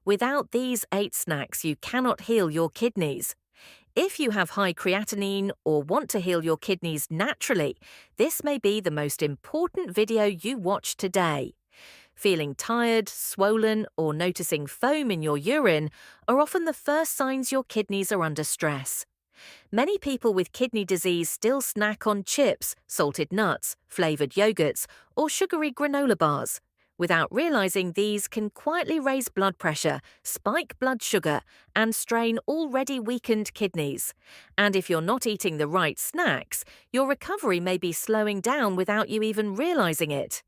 Without these 8 snacks, you cannot heal your kidneys. If you have high creatinine or want to heal your kidneys naturally, this may be the most important video you watch today. Feeling tired, swollen, or noticing foam in your urine are often the first signs your kidneys are under stress. Many people with kidney disease still snack on chips, salted nuts, flavored yogurts, or sugary granola bars, without realizing these can quietly raise blood pressure, spike blood sugar, and strain already weakened kidneys. And if you're not eating the right snacks, your recovery may be slowing down without you even realizing it.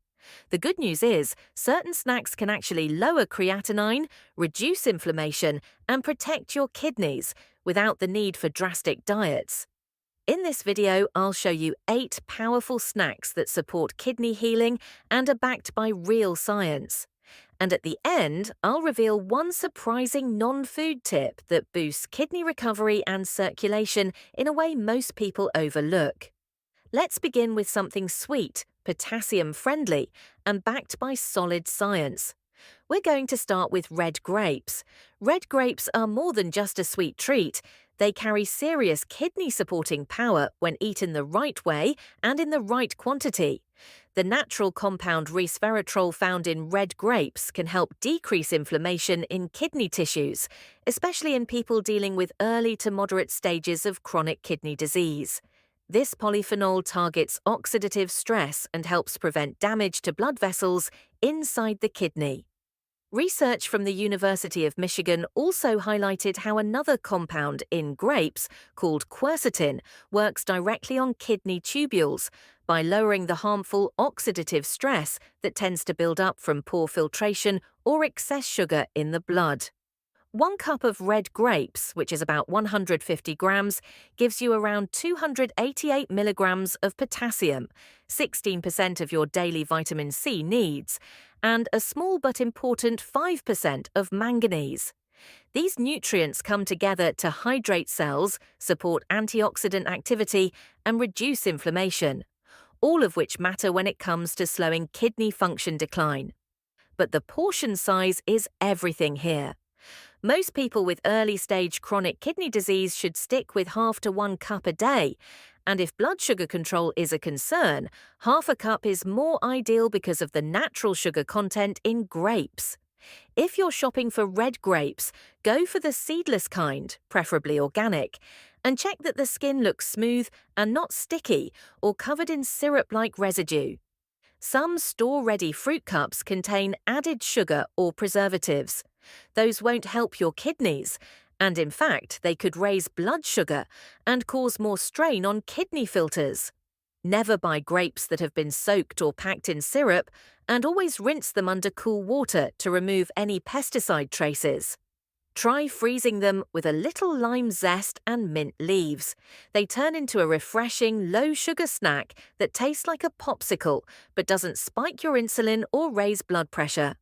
The good news is, certain snacks can actually lower creatinine, reduce inflammation, and protect your kidneys without the need for drastic diets. In this video, I'll show you 8 powerful snacks that support kidney healing and are backed by real science. And at the end, I'll reveal one surprising non-food tip that boosts kidney recovery and circulation in a way most people overlook. Let's begin with something sweet, potassium-friendly, and backed by solid science. We're going to start with red grapes. Red grapes are more than just a sweet treat. They carry serious kidney-supporting power when eaten the right way and in the right quantity. The natural compound resveratrol found in red grapes can help decrease inflammation in kidney tissues, especially in people dealing with early to moderate stages of chronic kidney disease. This polyphenol targets oxidative stress and helps prevent damage to blood vessels inside the kidney. Research from the University of Michigan also highlighted how another compound in grapes, called quercetin, works directly on kidney tubules by lowering the harmful oxidative stress that tends to build up from poor filtration or excess sugar in the blood. 1 cup of red grapes, which is about 150 grams, gives you around 288 milligrams of potassium, 16% of your daily vitamin C needs, and a small but important 5% of manganese. These nutrients come together to hydrate cells, support antioxidant activity, and reduce inflammation, all of which matter when it comes to slowing kidney function decline. But the portion size is everything here. Most people with early-stage chronic kidney disease should stick with half to 1 cup a day, and if blood sugar control is a concern, half a cup is more ideal because of the natural sugar content in grapes. If you're shopping for red grapes, go for the seedless kind, preferably organic, and check that the skin looks smooth and not sticky or covered in syrup-like residue. Some store-ready fruit cups contain added sugar or preservatives. Those won't help your kidneys, and in fact, they could raise blood sugar and cause more strain on kidney filters. Never buy grapes that have been soaked or packed in syrup, and always rinse them under cool water to remove any pesticide traces. Try freezing them with a little lime zest and mint leaves. They turn into a refreshing, low-sugar snack that tastes like a popsicle but doesn't spike your insulin or raise blood pressure.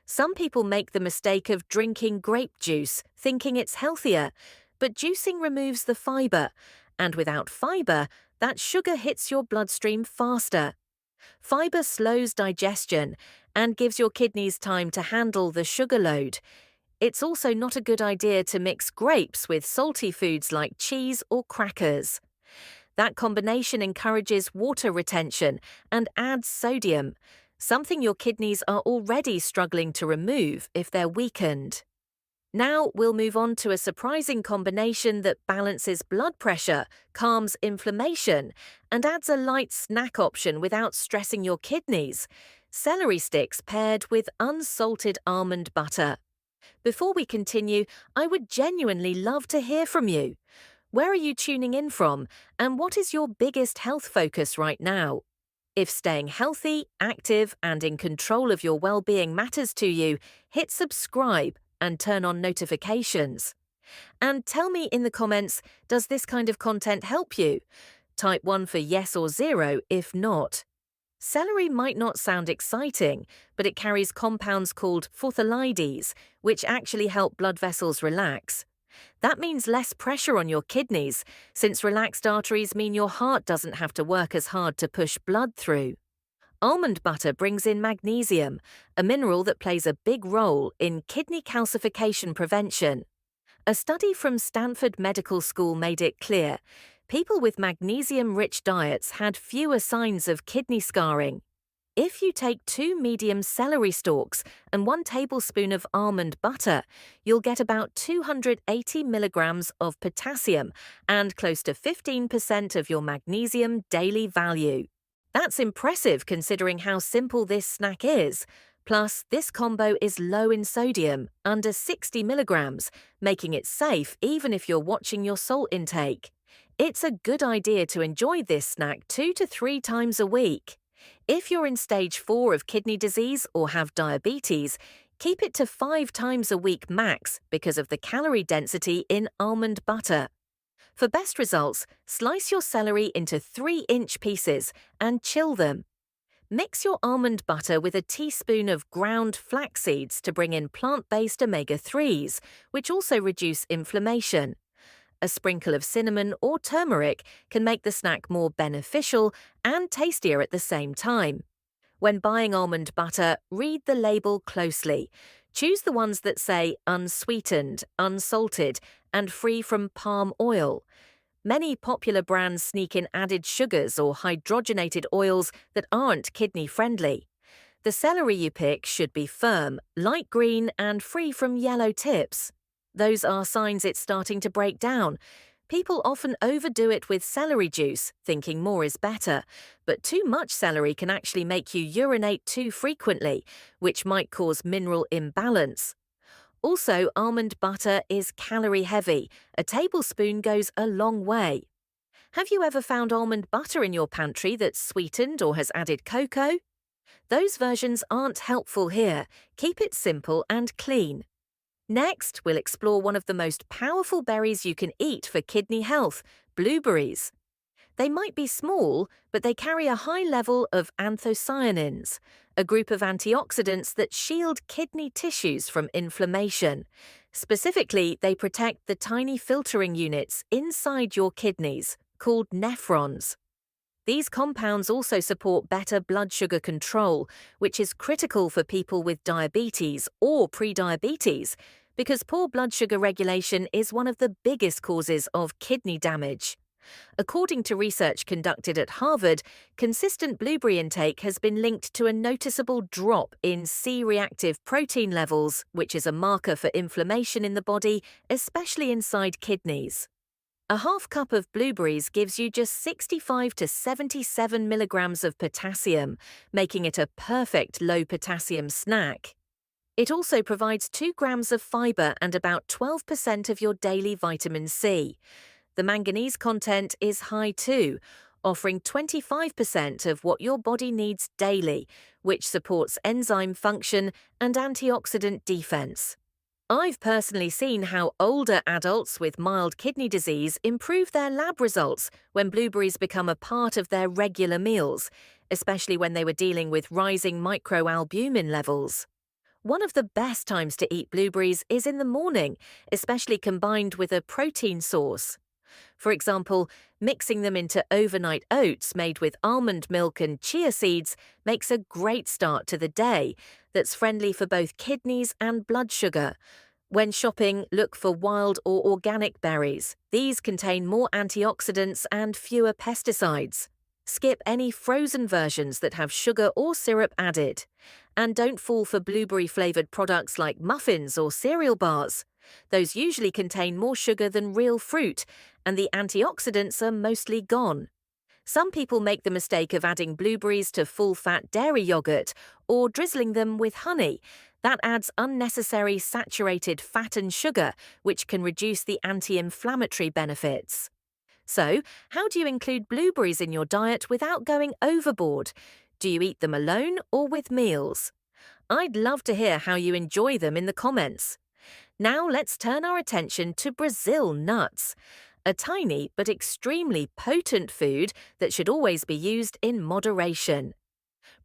Some people make the mistake of drinking grape juice, thinking it's healthier, but juicing removes the fiber, and without fiber, that sugar hits your bloodstream faster. Fiber slows digestion and gives your kidneys time to handle the sugar load. It's also not a good idea to mix grapes with salty foods like cheese or crackers. That combination encourages water retention and adds sodium, something your kidneys are already struggling to remove if they're weakened. Now we'll move on to a surprising combination that balances blood pressure, calms inflammation, and adds a light snack option without stressing your kidneys: celery sticks paired with unsalted almond butter. Before we continue, I would genuinely love to hear from you. Where are you tuning in from, and what is your biggest health focus right now? If staying healthy, active, and in control of your well-being matters to you, hit subscribe and turn on notifications. And tell me in the comments, does this kind of content help you? Type 1 for yes or 0 if not. Celery might not sound exciting, but it carries compounds called phthalides, which actually help blood vessels relax. That means less pressure on your kidneys, since relaxed arteries mean your heart doesn't have to work as hard to push blood through. Almond butter brings in magnesium, a mineral that plays a big role in kidney calcification prevention. A study from Stanford Medical School made it clear people with magnesium-rich diets had fewer signs of kidney scarring. If you take 2 medium celery stalks and 1 tablespoon of almond butter, you'll get about 280 milligrams of potassium and close to 15% of your magnesium daily value. That's impressive considering how simple this snack is. Plus, this combo is low in sodium, under 60 milligrams, making it safe even if you're watching your salt intake. It's a good idea to enjoy this snack 2 to 3 times a week. If you're in stage 4 of kidney disease or have diabetes, keep it to 5 times a week max because of the calorie density in almond butter. For best results, slice your celery into 3-inch pieces and chill them. Mix your almond butter with a teaspoon of ground flax seeds to bring in plant-based omega-3s, which also reduce inflammation. A sprinkle of cinnamon or turmeric can make the snack more beneficial and tastier at the same time. When buying almond butter, read the label closely. Choose the ones that say unsweetened, unsalted, and free from palm oil. Many popular brands sneak in added sugars or hydrogenated oils that aren't kidney-friendly. The celery you pick should be firm, light green, and free from yellow tips. Those are signs it's starting to break down. People often overdo it with celery juice, thinking more is better, but too much celery can actually make you urinate too frequently, which might cause mineral imbalance. Also, almond butter is calorie heavy. A tablespoon goes a long way. Have you ever found almond butter in your pantry that's sweetened or has added cocoa? Those versions aren't helpful here. Keep it simple and clean. Next, we'll explore one of the most powerful berries you can eat for kidney health, blueberries. They might be small, but they carry a high level of anthocyanins, a group of antioxidants that shield kidney tissues from inflammation. Specifically, they protect the tiny filtering units inside your kidneys, called nephrons. These compounds also support better blood sugar control, which is critical for people with diabetes or prediabetes, because poor blood sugar regulation is one of the biggest causes of kidney damage. According to research conducted at Harvard, consistent blueberry intake has been linked to a noticeable drop in C-reactive protein levels, which is a marker for inflammation in the body, especially inside kidneys. A half cup of blueberries gives you just 65 to 77 milligrams of potassium, making it a perfect low-potassium snack. It also provides 2 grams of fiber and about 12% of your daily vitamin C. The manganese content is high too, offering 25% of what your body needs daily, which supports enzyme function and antioxidant defense. I've personally seen how older adults with mild kidney disease improve their lab results when blueberries become a part of their regular meals, especially when they were dealing with rising microalbumin levels. One of the best times to eat blueberries is in the morning, especially combined with a protein source. For example, mixing them into overnight oats made with almond milk and chia seeds makes a great start to the day that's friendly for both kidneys and blood sugar. When shopping, look for wild or organic berries. These contain more antioxidants and fewer pesticides. Skip any frozen versions that have sugar or syrup added. And don't fall for blueberry-flavored products like muffins or cereal bars. Those usually contain more sugar than real fruit, and the antioxidants are mostly gone. Some people make the mistake of adding blueberries to full-fat dairy yogurt or drizzling them with honey. That adds unnecessary saturated fat and sugar, which can reduce the anti-inflammatory benefits. So, how do you include blueberries in your diet without going overboard? Do you eat them alone or with meals? I'd love to hear how you enjoy them in the comments. Now let's turn our attention to Brazil nuts, a tiny but extremely potent food that should always be used in moderation.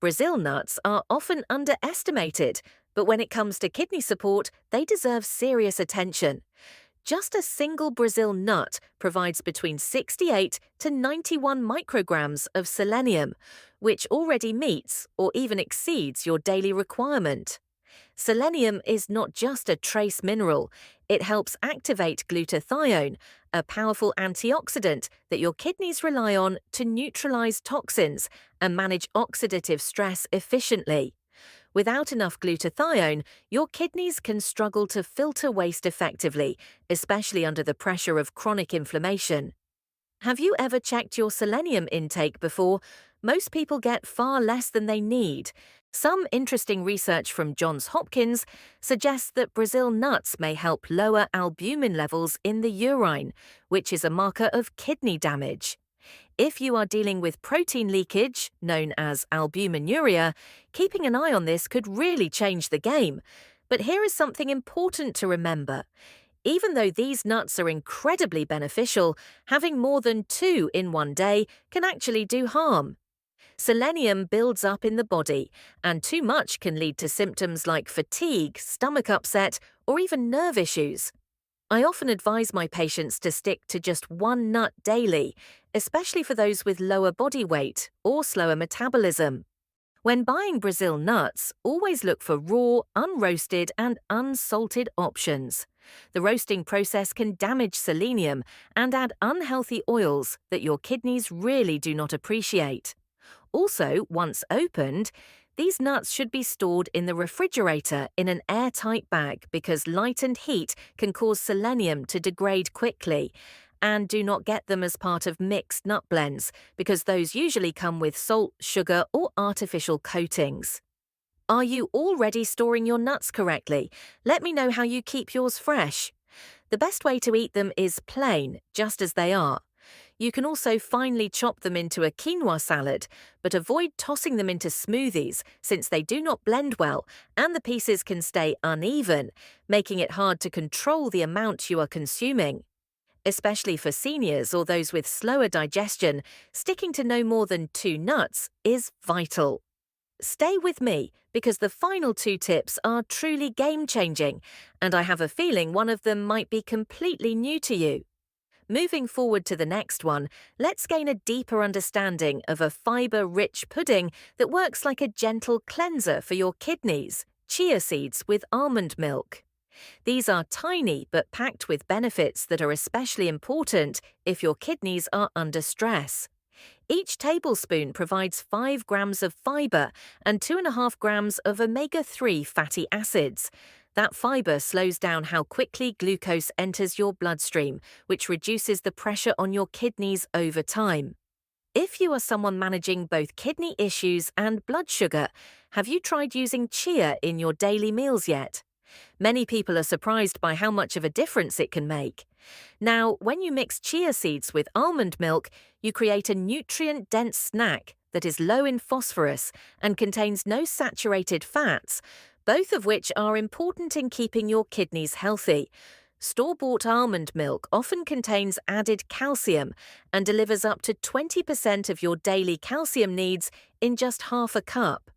Brazil nuts are often underestimated, but when it comes to kidney support, they deserve serious attention. Just a single Brazil nut provides between 68 to 91 micrograms of selenium, which already meets or even exceeds your daily requirement. Selenium is not just a trace mineral, it helps activate glutathione, a powerful antioxidant that your kidneys rely on to neutralize toxins and manage oxidative stress efficiently. Without enough glutathione, your kidneys can struggle to filter waste effectively, especially under the pressure of chronic inflammation. Have you ever checked your selenium intake before? Most people get far less than they need. Some interesting research from Johns Hopkins suggests that Brazil nuts may help lower albumin levels in the urine, which is a marker of kidney damage. If you are dealing with protein leakage, known as albuminuria, keeping an eye on this could really change the game. But here is something important to remember. Even though these nuts are incredibly beneficial, having more than 2 in one day can actually do harm. Selenium builds up in the body, and too much can lead to symptoms like fatigue, stomach upset, or even nerve issues. I often advise my patients to stick to just one nut daily, especially for those with lower body weight or slower metabolism. When buying Brazil nuts, always look for raw, unroasted, and unsalted options. The roasting process can damage selenium and add unhealthy oils that your kidneys really do not appreciate. Also, once opened, these nuts should be stored in the refrigerator in an airtight bag because light and heat can cause selenium to degrade quickly. And do not get them as part of mixed nut blends because those usually come with salt, sugar, or artificial coatings. Are you already storing your nuts correctly? Let me know how you keep yours fresh. The best way to eat them is plain, just as they are. You can also finely chop them into a quinoa salad, but avoid tossing them into smoothies since they do not blend well and the pieces can stay uneven, making it hard to control the amount you are consuming. Especially for seniors or those with slower digestion, sticking to no more than 2 nuts is vital. Stay with me because the final 2 tips are truly game-changing, and I have a feeling one of them might be completely new to you. Moving forward to the next one, let's gain a deeper understanding of a fiber-rich pudding that works like a gentle cleanser for your kidneys, chia seeds with almond milk. These are tiny but packed with benefits that are especially important if your kidneys are under stress. Each tablespoon provides 5 grams of fiber and 2.5 grams of omega-3 fatty acids. That fiber slows down how quickly glucose enters your bloodstream, which reduces the pressure on your kidneys over time. If you are someone managing both kidney issues and blood sugar, have you tried using chia in your daily meals yet? Many people are surprised by how much of a difference it can make. Now, when you mix chia seeds with almond milk, you create a nutrient-dense snack that is low in phosphorus and contains no saturated fats, both of which are important in keeping your kidneys healthy. Store-bought almond milk often contains added calcium and delivers up to 20% of your daily calcium needs in just half a cup.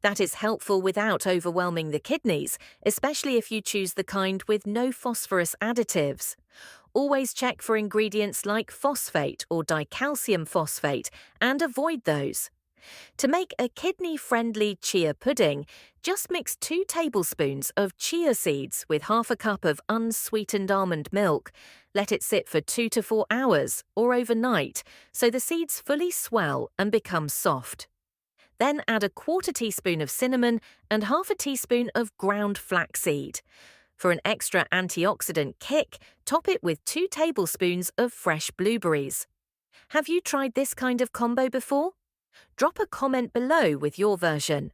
That is helpful without overwhelming the kidneys, especially if you choose the kind with no phosphorus additives. Always check for ingredients like phosphate or dicalcium phosphate and avoid those. To make a kidney-friendly chia pudding, just mix 2 tablespoons of chia seeds with half a cup of unsweetened almond milk. Let it sit for 2 to 4 hours or overnight so the seeds fully swell and become soft. Then add a 1/4 teaspoon of cinnamon and half a teaspoon of ground flaxseed. For an extra antioxidant kick, top it with 2 tablespoons of fresh blueberries. Have you tried this kind of combo before? Drop a comment below with your version.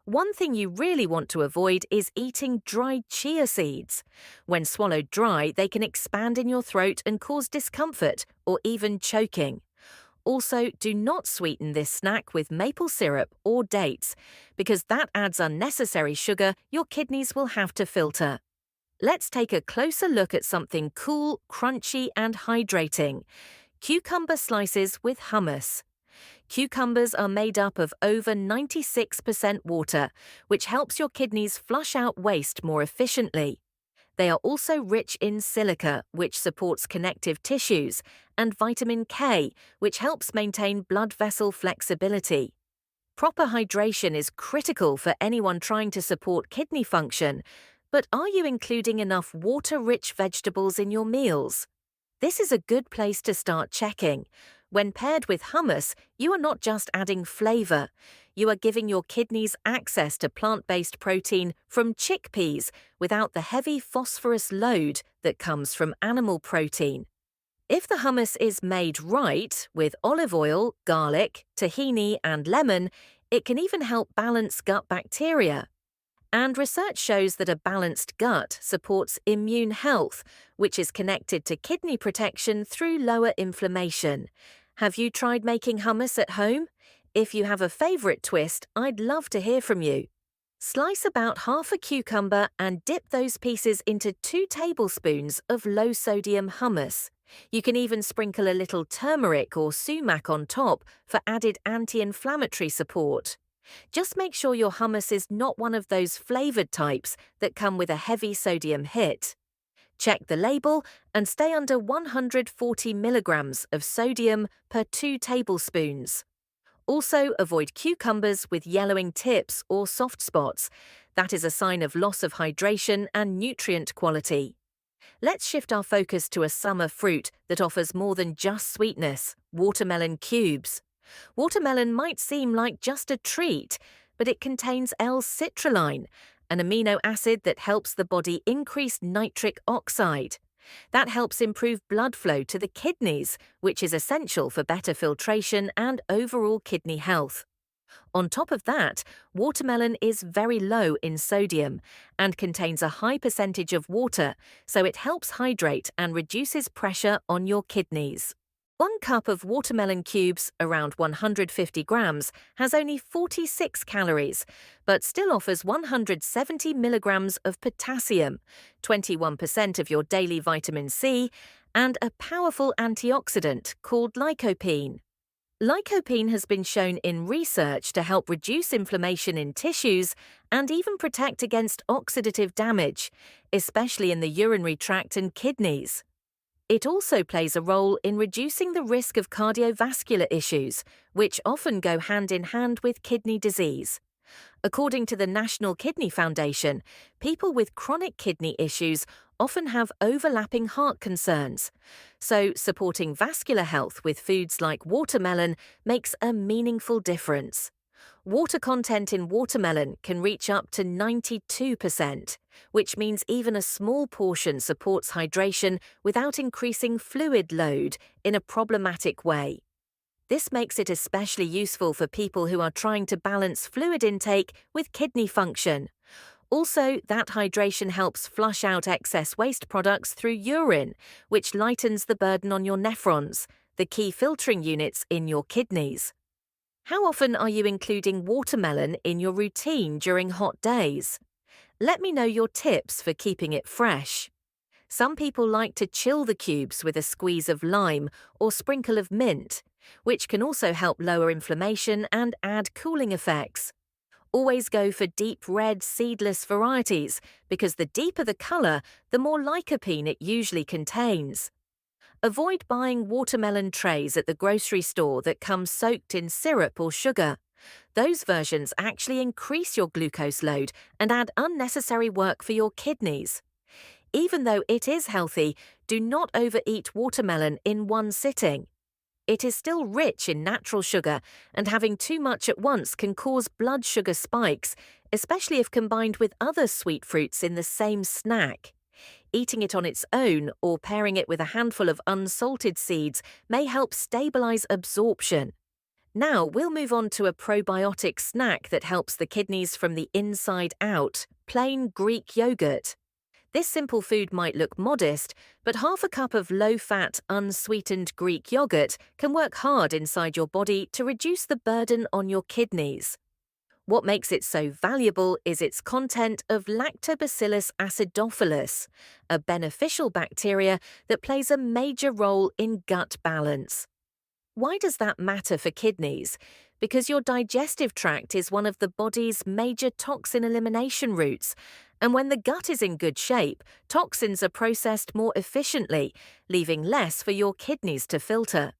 One thing you really want to avoid is eating dried chia seeds. When swallowed dry, they can expand in your throat and cause discomfort or even choking. Also, do not sweeten this snack with maple syrup or dates, because that adds unnecessary sugar your kidneys will have to filter. Let's take a closer look at something cool, crunchy, and hydrating. Cucumber slices with hummus. Cucumbers are made up of over 96% water, which helps your kidneys flush out waste more efficiently. They are also rich in silica, which supports connective tissues, and vitamin K, which helps maintain blood vessel flexibility. Proper hydration is critical for anyone trying to support kidney function, but are you including enough water-rich vegetables in your meals? This is a good place to start checking. When paired with hummus, you are not just adding flavor. You are giving your kidneys access to plant-based protein from chickpeas without the heavy phosphorus load that comes from animal protein. If the hummus is made right, with olive oil, garlic, tahini, and lemon, it can even help balance gut bacteria. And research shows that a balanced gut supports immune health, which is connected to kidney protection through lower inflammation. Have you tried making hummus at home? If you have a favorite twist, I'd love to hear from you. Slice about half a cucumber and dip those pieces into 2 tablespoons of low-sodium hummus. You can even sprinkle a little turmeric or sumac on top for added anti-inflammatory support. Just make sure your hummus is not one of those flavored types that come with a heavy sodium hit. Check the label and stay under 140 milligrams of sodium per 2 tablespoons. Also, avoid cucumbers with yellowing tips or soft spots. That is a sign of loss of hydration and nutrient quality. Let's shift our focus to a summer fruit that offers more than just sweetness: watermelon cubes. Watermelon might seem like just a treat, but it contains L-citrulline, an amino acid that helps the body increase nitric oxide. That helps improve blood flow to the kidneys, which is essential for better filtration and overall kidney health. On top of that, watermelon is very low in sodium and contains a high percentage of water, so it helps hydrate and reduces pressure on your kidneys. 1 cup of watermelon cubes, around 150 grams, has only 46 calories, but still offers 170 milligrams of potassium, 21% of your daily vitamin C, and a powerful antioxidant called lycopene. Lycopene has been shown in research to help reduce inflammation in tissues and even protect against oxidative damage, especially in the urinary tract and kidneys. It also plays a role in reducing the risk of cardiovascular issues, which often go hand in hand with kidney disease. According to the National Kidney Foundation, people with chronic kidney issues often have overlapping heart concerns. So, supporting vascular health with foods like watermelon makes a meaningful difference. Water content in watermelon can reach up to 92%, which means even a small portion supports hydration without increasing fluid load in a problematic way. This makes it especially useful for people who are trying to balance fluid intake with kidney function. Also, that hydration helps flush out excess waste products through urine, which lightens the burden on your nephrons, the key filtering units in your kidneys. How often are you including watermelon in your routine during hot days? Let me know your tips for keeping it fresh. Some people like to chill the cubes with a squeeze of lime or sprinkle of mint, which can also help lower inflammation and add cooling effects. Always go for deep red seedless varieties because the deeper the color, the more lycopene it usually contains. Avoid buying watermelon trays at the grocery store that come soaked in syrup or sugar. Those versions actually increase your glucose load and add unnecessary work for your kidneys. Even though it is healthy, do not overeat watermelon in one sitting. It is still rich in natural sugar, and having too much at once can cause blood sugar spikes, especially if combined with other sweet fruits in the same snack. Eating it on its own or pairing it with a handful of unsalted seeds may help stabilize absorption. Now we'll move on to a probiotic snack that helps the kidneys from the inside out: plain Greek yogurt. This simple food might look modest, but half a cup of low-fat, unsweetened Greek yogurt can work hard inside your body to reduce the burden on your kidneys. What makes it so valuable is its content of Lactobacillus acidophilus, a beneficial bacteria that plays a major role in gut balance. Why does that matter for kidneys? Because your digestive tract is one of the body's major toxin elimination routes, And when the gut is in good shape, toxins are processed more efficiently, leaving less for your kidneys to filter.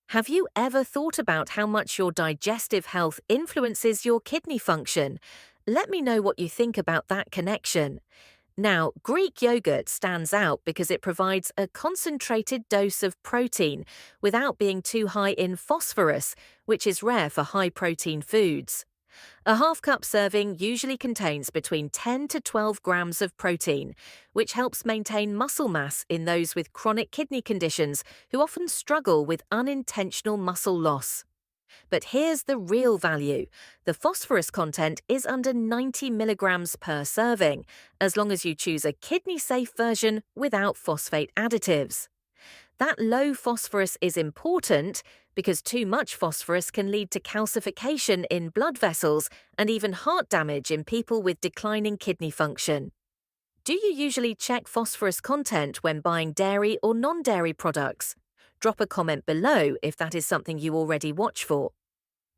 Have you ever thought about how much your digestive health influences your kidney function? Let me know what you think about that connection. Now, Greek yogurt stands out because it provides a concentrated dose of protein without being too high in phosphorus, which is rare for high-protein foods. A half-cup serving usually contains between 10 to 12 grams of protein, which helps maintain muscle mass in those with chronic kidney conditions who often struggle with unintentional muscle loss. But here's the real value. The phosphorus content is under 90 milligrams per serving, as long as you choose a kidney-safe version without phosphate additives. That low phosphorus is important because too much phosphorus can lead to calcification in blood vessels and even heart damage in people with declining kidney function. Do you usually check phosphorus content when buying dairy or non-dairy products? Drop a comment below if that is something you already watch for.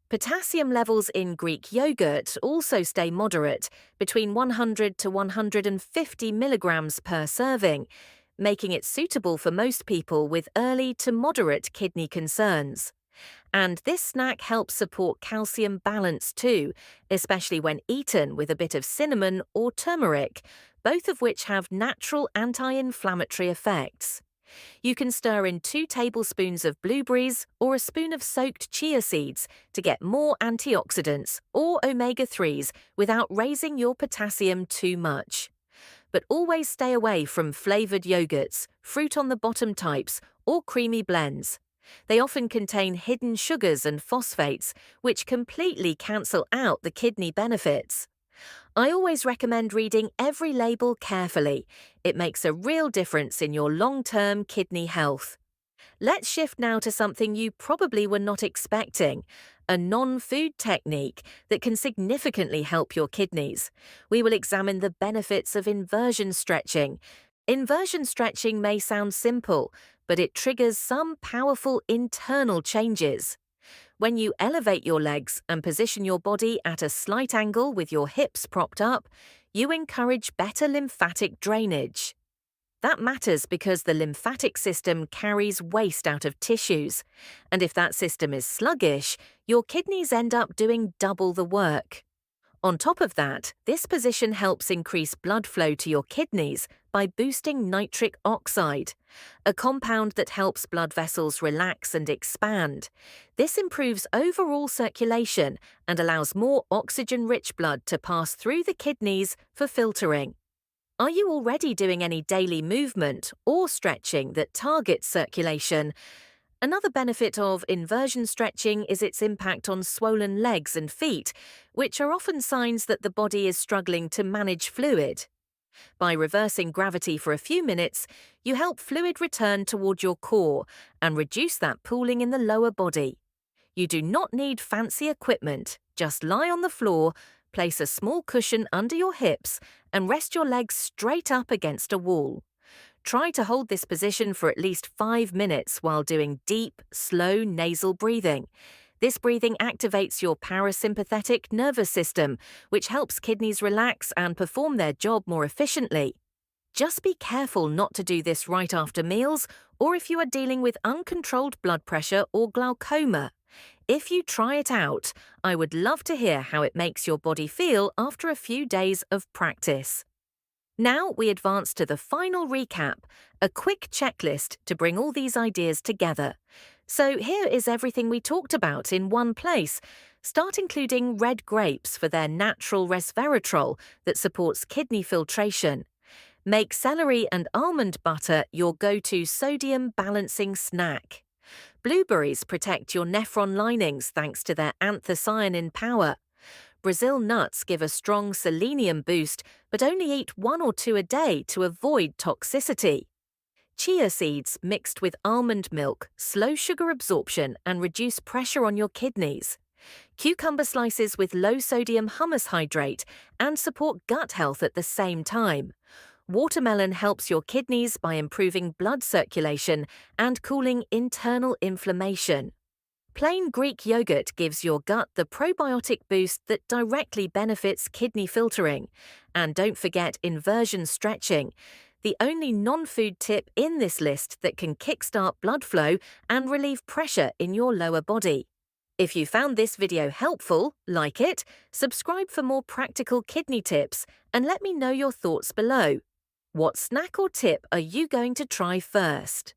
Potassium levels in Greek yogurt also stay moderate, between 100 to 150 milligrams per serving, making it suitable for most people with early to moderate kidney concerns. And this snack helps support calcium balance too, especially when eaten with a bit of cinnamon or turmeric, both of which have natural anti-inflammatory effects. You can stir in 2 tablespoons of blueberries or a spoon of soaked chia seeds to get more antioxidants or omega-3s without raising your potassium too much. But always stay away from flavored yogurts, fruit on the bottom types, or creamy blends. They often contain hidden sugars and phosphates, which completely cancel out the kidney benefits. I always recommend reading every label carefully. It makes a real difference in your long-term kidney health. Let's shift now to something you probably were not expecting, a non-food technique that can significantly help your kidneys. We will examine the benefits of inversion stretching. Inversion stretching may sound simple, but it triggers some powerful internal changes. When you elevate your legs and position your body at a slight angle with your hips propped up, you encourage better lymphatic drainage. That matters because the lymphatic system carries waste out of tissues, and if that system is sluggish, your kidneys end up doing double the work. On top of that, this position helps increase blood flow to your kidneys by boosting nitric oxide, a compound that helps blood vessels relax and expand. This improves overall circulation and allows more oxygen-rich blood to pass through the kidneys for filtering. Are you already doing any daily movement or stretching that targets circulation? Another benefit of inversion stretching is its impact on swollen legs and feet, which are often signs that the body is struggling to manage fluid. By reversing gravity for a few minutes, you help fluid return toward your core and reduce that pooling in the lower body. You do not need fancy equipment, just lie on the floor, place a small cushion under your hips, and rest your legs straight up against a wall. Try to hold this position for at least 5 minutes while doing deep, slow nasal breathing. This breathing activates your parasympathetic nervous system, which helps kidneys relax and perform their job more efficiently. Just be careful not to do this right after meals or if you are dealing with uncontrolled blood pressure or glaucoma. If you try it out, I would love to hear how it makes your body feel after a few days of practice. Now we advance to the final recap, a quick checklist to bring all these ideas together. So here is everything we talked about in one place. Start including red grapes for their natural resveratrol that supports kidney filtration. Make celery and almond butter your go-to sodium balancing snack. Blueberries protect your nephron linings thanks to their anthocyanin power. Brazil nuts give a strong selenium boost, but only eat 1 or 2 a day to avoid toxicity. Chia seeds mixed with almond milk slow sugar absorption and reduce pressure on your kidneys. Cucumber slices with low-sodium hummus hydrate and support gut health at the same time. Watermelon helps your kidneys by improving blood circulation and cooling internal inflammation. Plain Greek yogurt gives your gut the probiotic boost that directly benefits kidney filtering. And don't forget inversion stretching, the only non-food tip in this list that can kickstart blood flow and relieve pressure in your lower body. If you found this video helpful, like it, subscribe for more practical kidney tips, and let me know your thoughts below. What snack or tip are you going to try first?